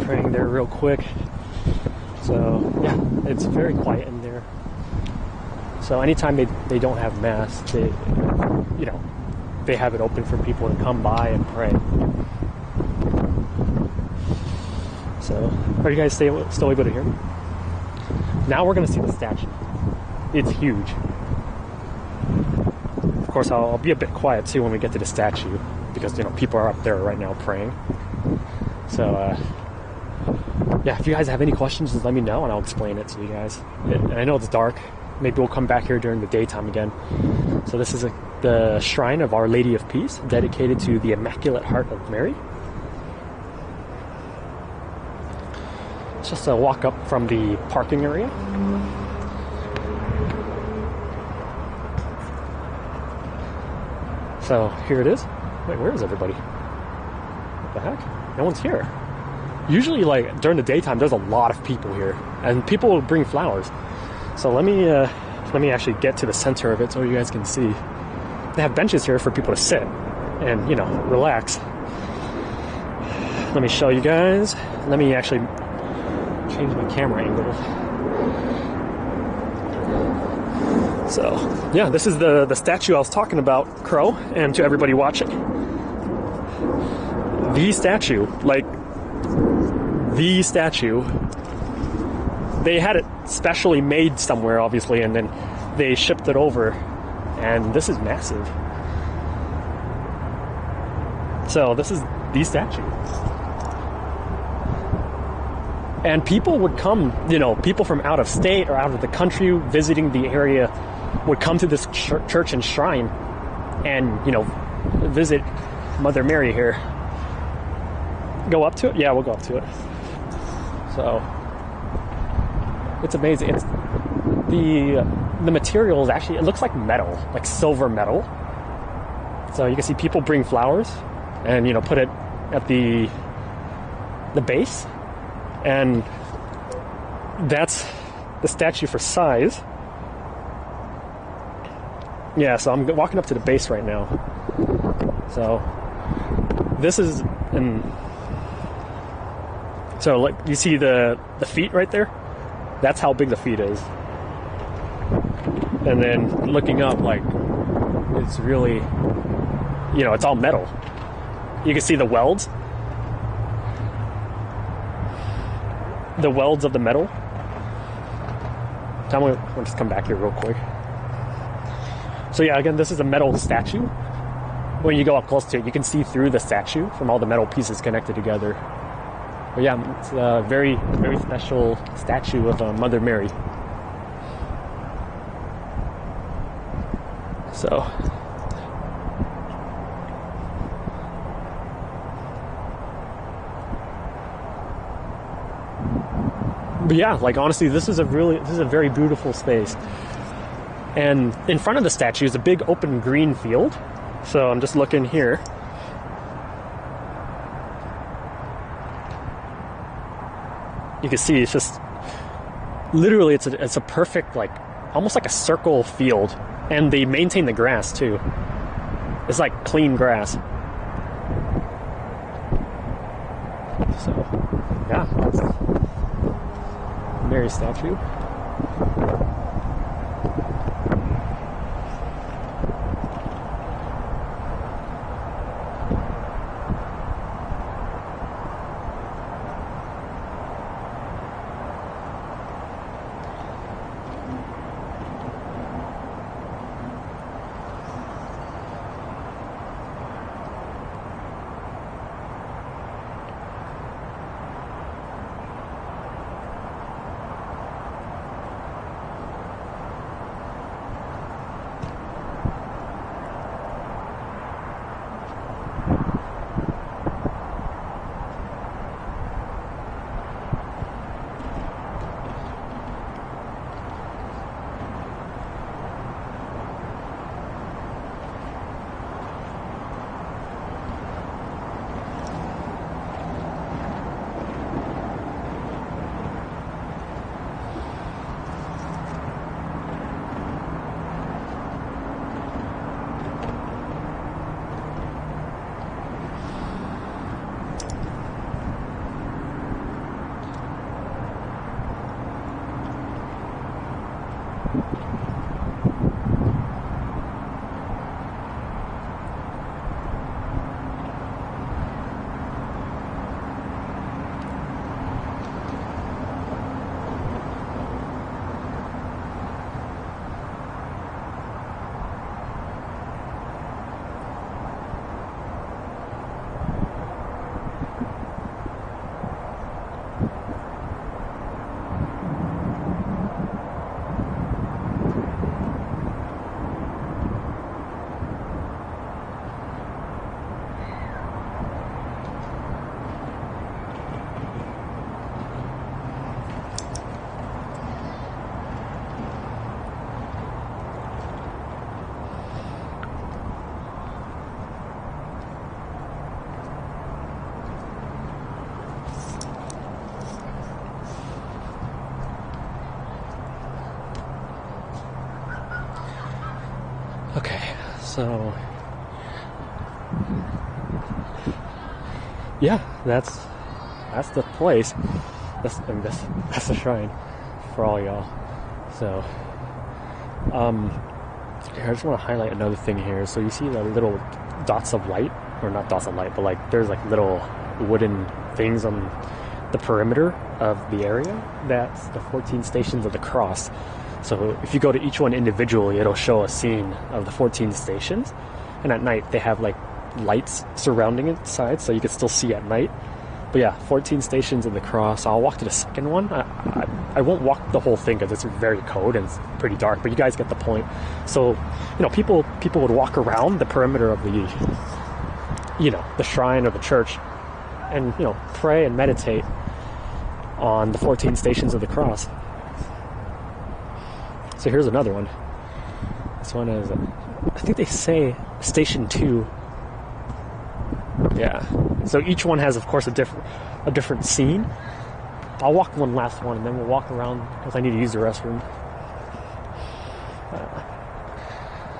praying there real quick. So yeah, it's very quiet in there. So anytime they don't have mass, they have it open for people to come by and pray. So are you guys still able to hear me? Now we're gonna see the statue. It's huge. Of course, I'll be a bit quiet too when we get to the statue, because people are up there right now praying. So yeah, if you guys have any questions, just let me know and I'll explain it to you guys. And I know it's dark. Maybe we'll come back here during the daytime again. So this is the shrine of Our Lady of Peace, dedicated to the Immaculate Heart of Mary. It's just a walk up from the parking area. So here it is. Wait, where is everybody? What the heck? No one's here. Usually, like, during the daytime, there's a lot of people here, and people will bring flowers. So let me actually get to the center of it so you guys can see. They have benches here for people to sit and, relax. Let me show you guys. Let me actually change my camera angle. So, yeah, this is the statue I was talking about, Crow, and to everybody watching. The statue, they had it specially made somewhere, obviously, and then they shipped it over, and this is massive. So this is the statue. And people would come, people from out of state or out of the country visiting the area would come to this church and shrine and, visit Mother Mary here. Go up to it? Yeah, we'll go up to it. So it's amazing. It's the material is actually, it looks like metal, like silver metal. So you can see people bring flowers and put it at the base, and that's the statue for size. Yeah, so I'm walking up to the base right now. So this is so like you see the feet right there? That's how big the feet is. And then looking up, it's really, it's all metal. You can see the welds. The welds of the metal. We'll just come back here real quick. So yeah, again, this is a metal statue. When you go up close to it, you can see through the statue from all the metal pieces connected together. But yeah, it's a very, very special statue of Mother Mary. So, but yeah, honestly, this is a very beautiful space. And in front of the statue is a big open green field. So I'm just looking here. You can see it's just literally it's a perfect, almost like a circle field, and they maintain the grass too. It's like clean grass. So yeah, that's Mary statue. Okay, so yeah, that's the place. That's the shrine for all y'all. So, here, I just want to highlight another thing here. So you see the little dots of light, or not dots of light, but like there's like little wooden things on the perimeter of the area. That's the 14 stations of the cross. So if you go to each one individually, it'll show a scene of the 14 stations. And at night, they have like lights surrounding it side, so you can still see at night. But yeah, 14 stations of the cross. I'll walk to the second one. I won't walk the whole thing because it's very cold and it's pretty dark, but you guys get the point. So, you know, people would walk around the perimeter of the, you know, the shrine or the church and, you know, pray and meditate on the 14 stations of the cross. So here's another one. This one is, I think they say station 2. Yeah. So each one has, of course, a different scene. I'll walk one last one, and then we'll walk around because I need to use the restroom.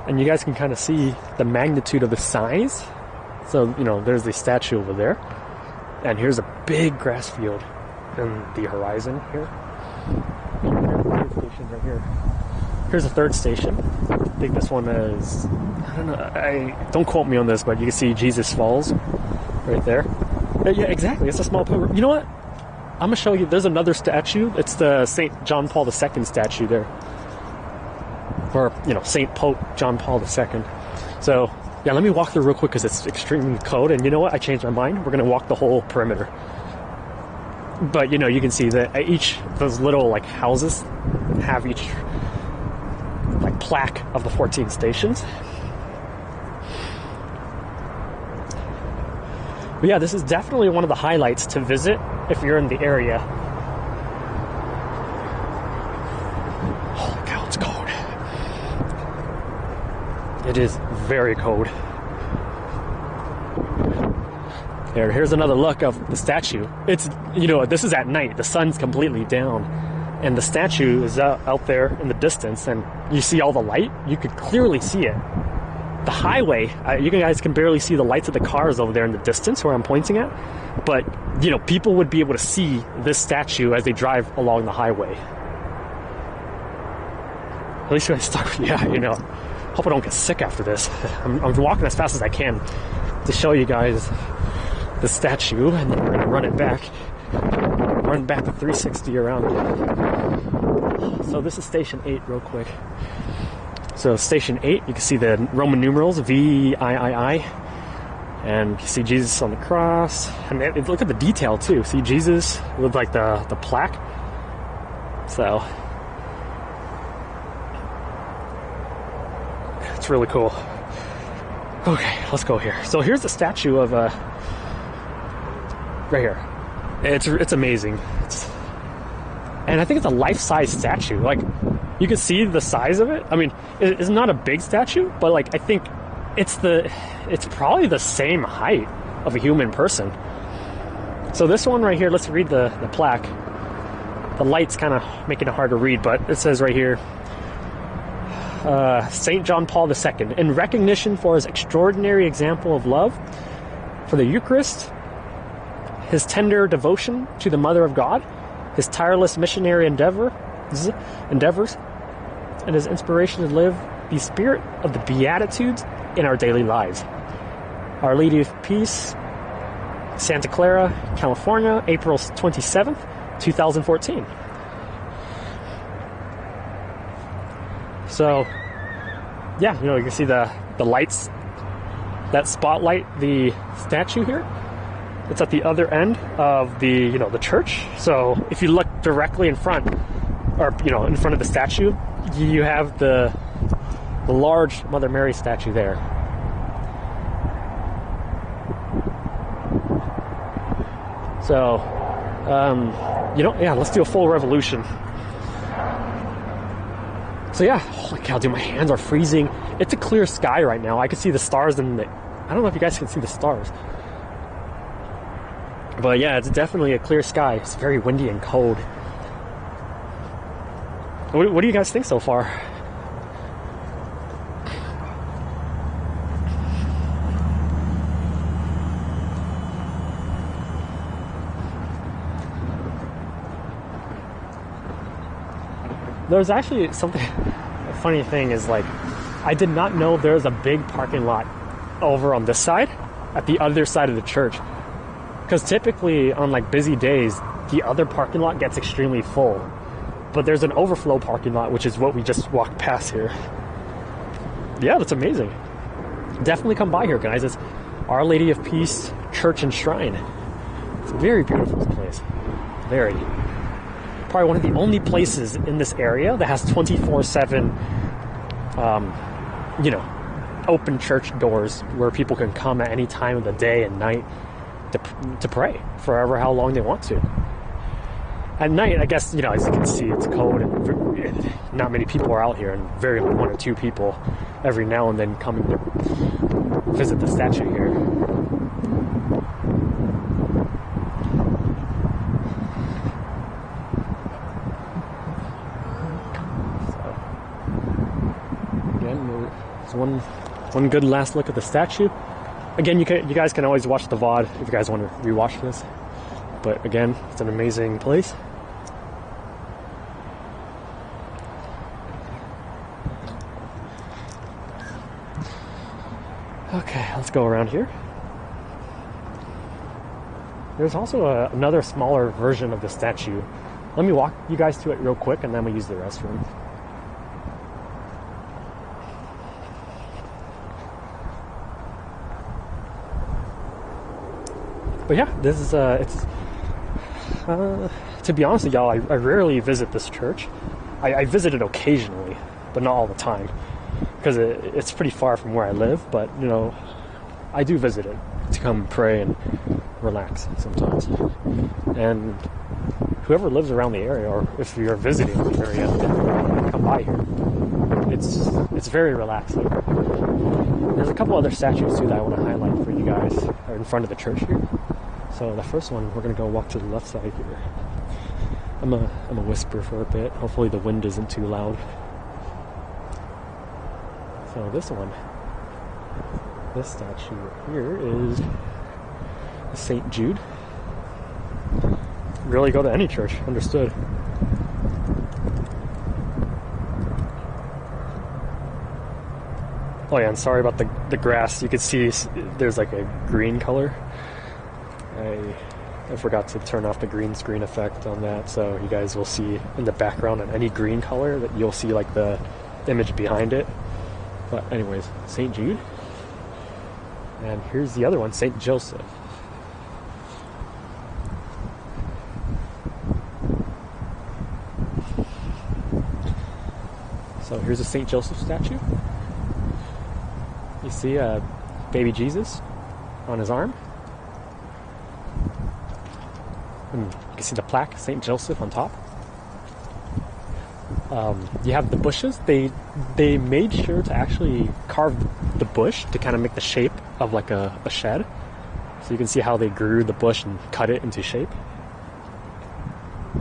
And you guys can kind of see the magnitude of the size. So, you know, there's the statue over there. And here's a big grass field in the horizon here. Here's the station right here. Here's the third station. I think this one is, I don't know, don't quote me on this, but you can see Jesus Falls right there. Yeah, exactly. It's a small pilgrim. You know what? I'm going to show you. There's another statue. It's the St. John Paul II statue there. Or, you know, St. Pope John Paul II. So, yeah, let me walk through real quick because it's extremely cold. And you know what? I changed my mind. We're going to walk the whole perimeter. But, you know, you can see that each, those little, like, houses have each, like, plaque of the 14 stations. But yeah, this is definitely one of the highlights to visit if you're in the area. Holy cow, it's cold. It is very cold. Here's another look of the statue. It's, you know, this is at night. The sun's completely down. And the statue is out there in the distance. And you see all the light. You could clearly see it. The highway, you guys can barely see the lights of the cars over there in the distance where I'm pointing at. But, you know, people would be able to see this statue as they drive along the highway. At least you guys start, yeah, you know. Hope I don't get sick after this. I'm walking as fast as I can to show you guys the statue, and then we're going to run it back. Run back the 360 around. So this is station 8 real quick. So station 8, you can see the Roman numerals, VIII, and you see Jesus on the cross. And look at the detail too. See Jesus with like the plaque. So it's really cool. Okay, let's go here. So here's the statue of right here. It's amazing. And I think it's a life-size statue. Like, you can see the size of it. I mean, it's not a big statue, but like I think it's probably the same height of a human person. So this one right here, let's read the plaque. The light's kind of making it hard to read, but it says right here, St. John Paul II, in recognition for his extraordinary example of love for the Eucharist, his tender devotion to the Mother of God, his tireless missionary endeavors, and his inspiration to live the spirit of the Beatitudes in our daily lives. Our Lady of Peace, Santa Clara, California, April 27th, 2014. So, yeah, you know, you can see the lights that spotlight the statue here. It's at the other end of the, you know, the church. So if you look directly in front, or, you know, in front of the statue, you have the large Mother Mary statue there. So, you know, yeah, let's do a full revolution. So yeah, holy cow, dude, my hands are freezing. It's a clear sky right now. I can see the stars in the, I don't know if you guys can see the stars. But yeah, it's definitely a clear sky. It's very windy and cold. What do you guys think so far? There's actually something, a funny thing is like, I did not know there's a big parking lot over on this side, at the other side of the church. Because typically on like busy days, the other parking lot gets extremely full. But there's an overflow parking lot, which is what we just walked past here. Yeah, that's amazing. Definitely come by here, guys. It's Our Lady of Peace Church and Shrine. It's a very beautiful place. Very. Probably one of the only places in this area that has 24/7, open church doors where people can come at any time of the day and night to pray forever how long they want to. At night, I guess, as you can see, it's cold and not many people are out here, and very one or two people every now and then coming to visit the statue here. So, again, there's one good last look at the statue. Again, you guys can always watch the VOD if you guys want to rewatch this. But again, it's an amazing place. Okay, let's go around here. There's also another smaller version of the statue. Let me walk you guys to it real quick, and then we'll use the restroom. But yeah, this is to be honest with y'all, I rarely visit this church. I visit it occasionally, but not all the time, because it's pretty far from where I live. But I do visit it to come pray and relax sometimes. And whoever lives around the area, or if you're visiting the area, come by here. It's very relaxing. There's a couple other statues too that I want to highlight for you guys in front of the church here. So the first one, we're gonna go walk to the left side here. I'm a whisper for a bit. Hopefully the wind isn't too loud. So this statue here is St. Jude. Really go to any church, understood. Oh yeah, and sorry about the grass. You can see there's like a green color. I forgot to turn off the green screen effect on that, so you guys will see in the background on any green color that you'll see like the image behind it. But anyways, St. Jude. And here's the other one, St. Joseph. So here's a St. Joseph statue. You see baby Jesus on his arm. And you can see the plaque, St. Joseph, on top. You have the bushes. They made sure to actually carve the bush to kind of make the shape of like a shed. So you can see how they grew the bush and cut it into shape.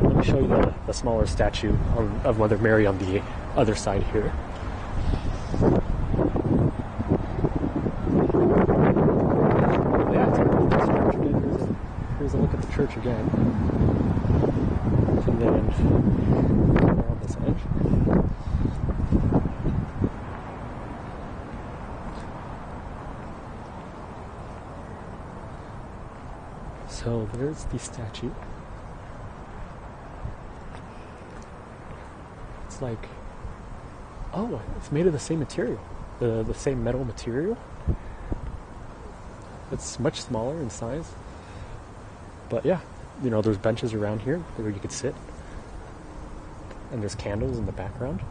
Let me show you the smaller statue of Mother Mary on the other side here. Here's a look at the church again. And then on this edge. So there's the statue. It's like, oh, it's made of the same material, the same metal material. It's much smaller in size. But yeah, there's benches around here where you could sit. And there's candles in the background.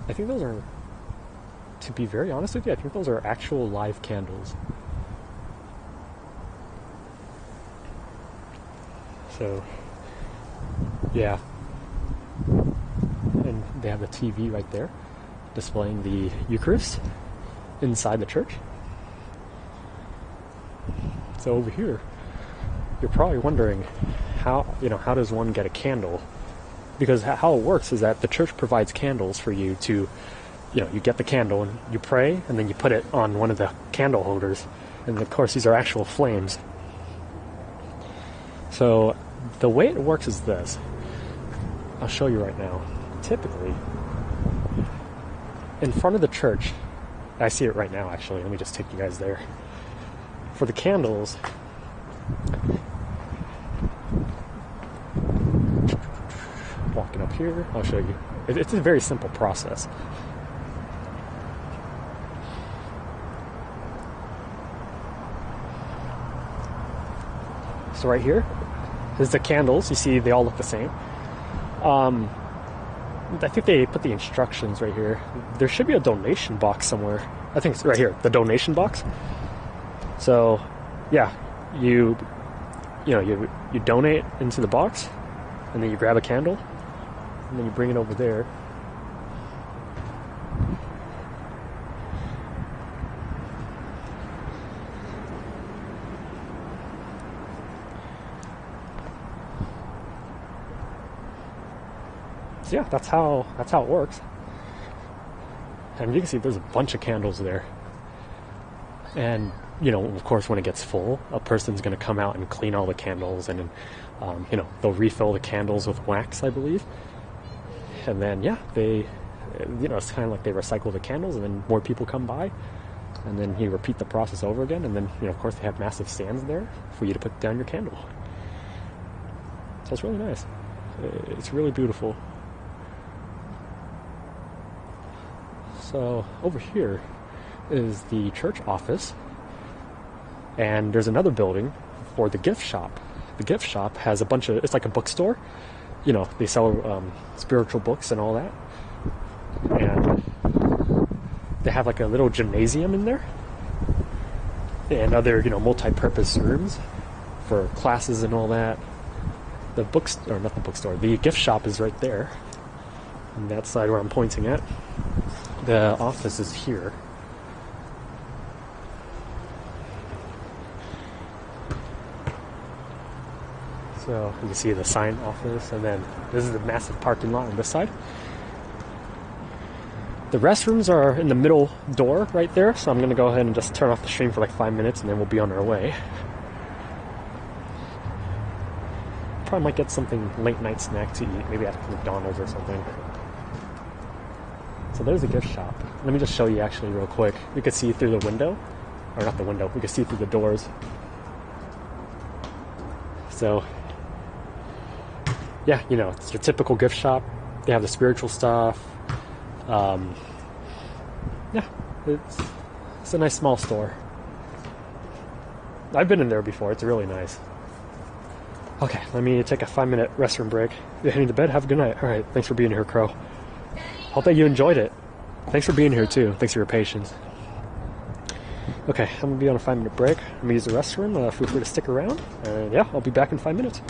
I think those are, to be very honest with you, I think those are actual live candles. So, yeah. And they have the TV right there, displaying the Eucharist inside the church. So over here, you're probably wondering how does one get a candle? Because how it works is that the church provides candles for you to, you get the candle and you pray, and then you put it on one of the candle holders. And of course, these are actual flames. So the way it works is this. I'll show you right now. Typically, in front of the church, I see it right now actually, let me just take you guys there. For the candles, walking up here, I'll show you. It's a very simple process. So right here is the candles. You see they all look the same. I think they put the instructions right here. There should be a donation box somewhere. I think it's right here, the donation box. So, yeah, you donate into the box, and then you grab a candle, and then you bring it over there. So yeah, that's how it works. And you can see there's a bunch of candles there. And of course, when it gets full, a person's going to come out and clean all the candles, and they'll refill the candles with wax, I believe. And then they, it's kind of like they recycle the candles, and then more people come by, and then you repeat the process over again. And then of course, they have massive stands there for you to put down your candle. So it's really nice. It's really beautiful. So over here is the church office, and there's another building for the gift shop. The gift shop has a bunch of, it's like a bookstore. They sell spiritual books and all that. And they have like a little gymnasium in there, and other, multi-purpose rooms for classes and all that. The gift shop is right there, on that side where I'm pointing at. The office is here. So you can see the sign office, and then this is the massive parking lot on this side. The restrooms are in the middle door right there, so I'm going to go ahead and just turn off the stream for like 5 minutes, and then we'll be on our way. Probably might get something late night snack to eat, maybe at McDonald's or something. So there's a gift shop. Let me just show you actually real quick. You can see through the window, or not the window, we can see through the doors. So, yeah, it's your typical gift shop. They have the spiritual stuff. Yeah, it's a nice small store. I've been in there before. It's really nice. Okay, let me take a 5-minute restroom break. You're heading to bed? Have a good night. All right, thanks for being here, Crow. Hope that you enjoyed it. Thanks for being here, too. Thanks for your patience. Okay, I'm going to be on a 5-minute break. I'm going to use the restroom. Feel free to stick around. And yeah, I'll be back in 5 minutes.